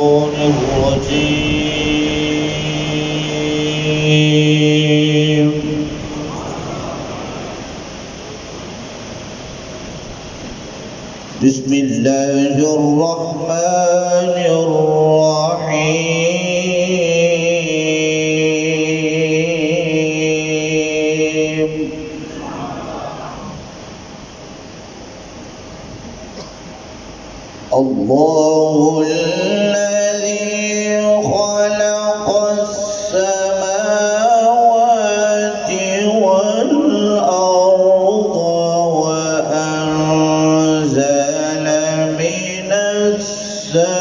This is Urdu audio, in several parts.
الشيطان الرجيم. بسم الله الرحمن الرحيم. الله الذي خلق السماوات والأرض وأنزل من السماء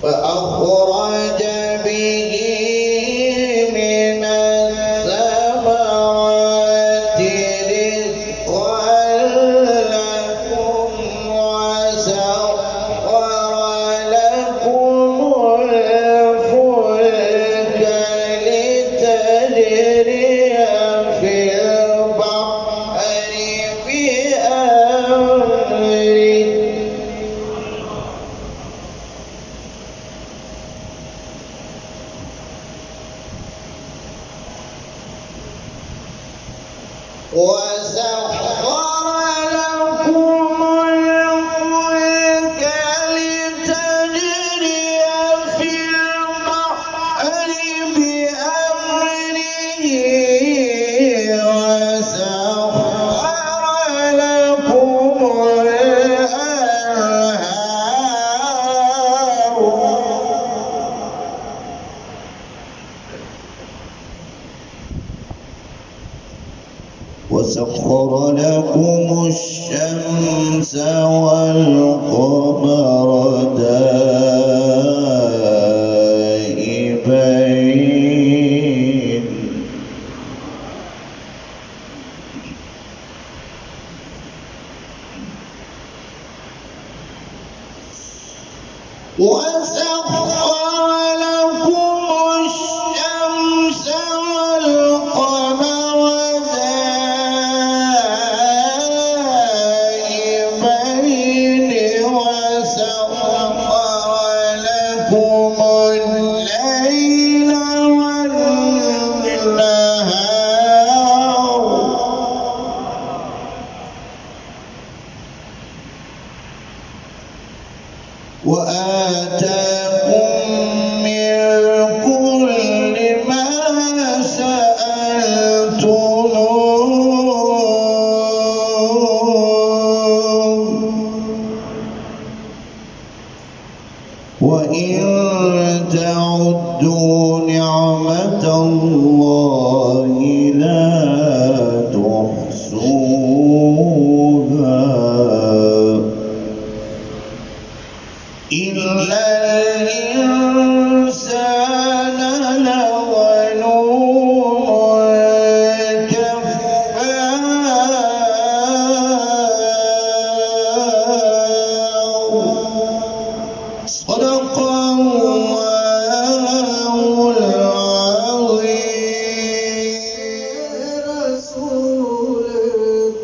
فأخرج به من الثمرات رزقا لكم وسخر لكم الفلك لتجري في البحر بأمره وسخر لكم الفلك لتجري في البحر بأمره وسخر لكم الأنهار وسخر لكم الشمس والقمر دائبين وسخر لكم الشمس والقمر دائبين وسخر لكم الليل والنهار وآتاكم من كل ما سألتموه وإن تعدوا نعمة الله لا تحصوها إن الإنسان لظلوم كفار. صدق الله العظيم. رسول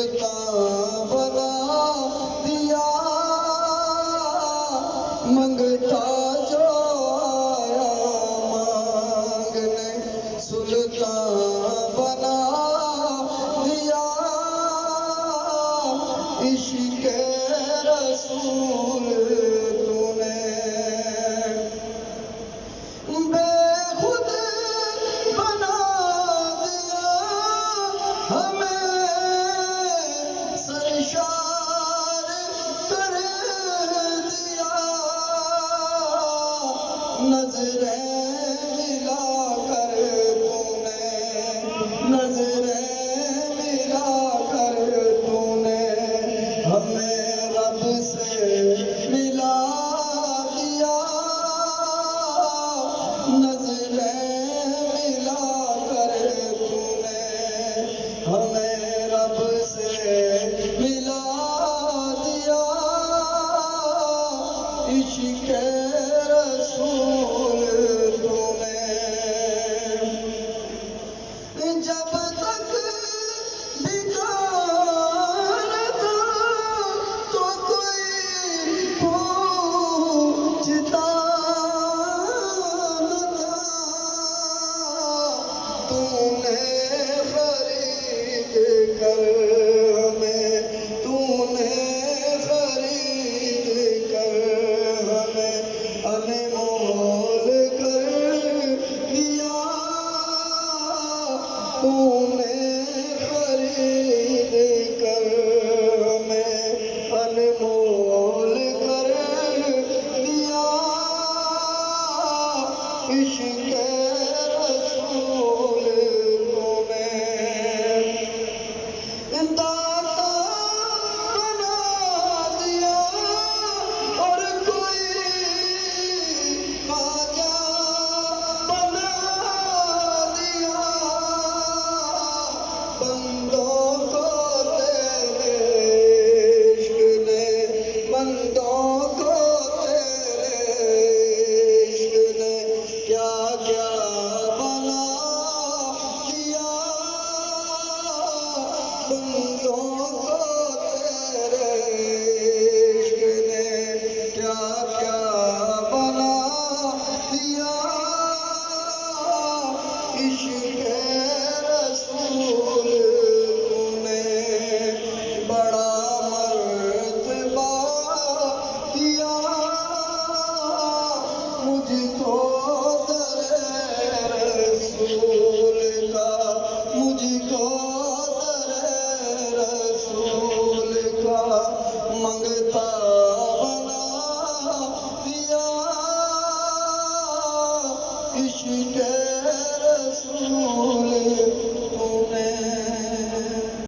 سلطان بنا دیا منگتا جو آیا مانگنے سلطان بنا دیا عشق رسول تو نے بے خود بنا دیا ہمیں سرشار کر دیا نظریں ملا کر تو نے نظریں ملا کر تو نے ہمیں رب سے ملا دیا نظریں ملا کر تو نے ہمیں رب سے ملا دیا عشق رسول تو نے جب تک بیکار تھا تو کوئی پوچھتا نہ تھا تو نے خرید کر ہمیں تو نے خرید کر ہمیں انمول کر دیا تو نے خرید کر ہمیں انمول کر دیا عشق رسول تو نے داتا بنا دیا اور کوئی خواجہ بنا دیا بندوں کو تیرے عشق نے بندوں کو تیرے عشق نے کیا کیا بنا دیا بندوں کو تیرے عشق نے کیا کیا بنا دیا عشق رسول تو نے بڑا مرتبہ دیا مجھ کو در رسول کا مجھ کو در رسول کا منگتا بنا دیا عشق رسول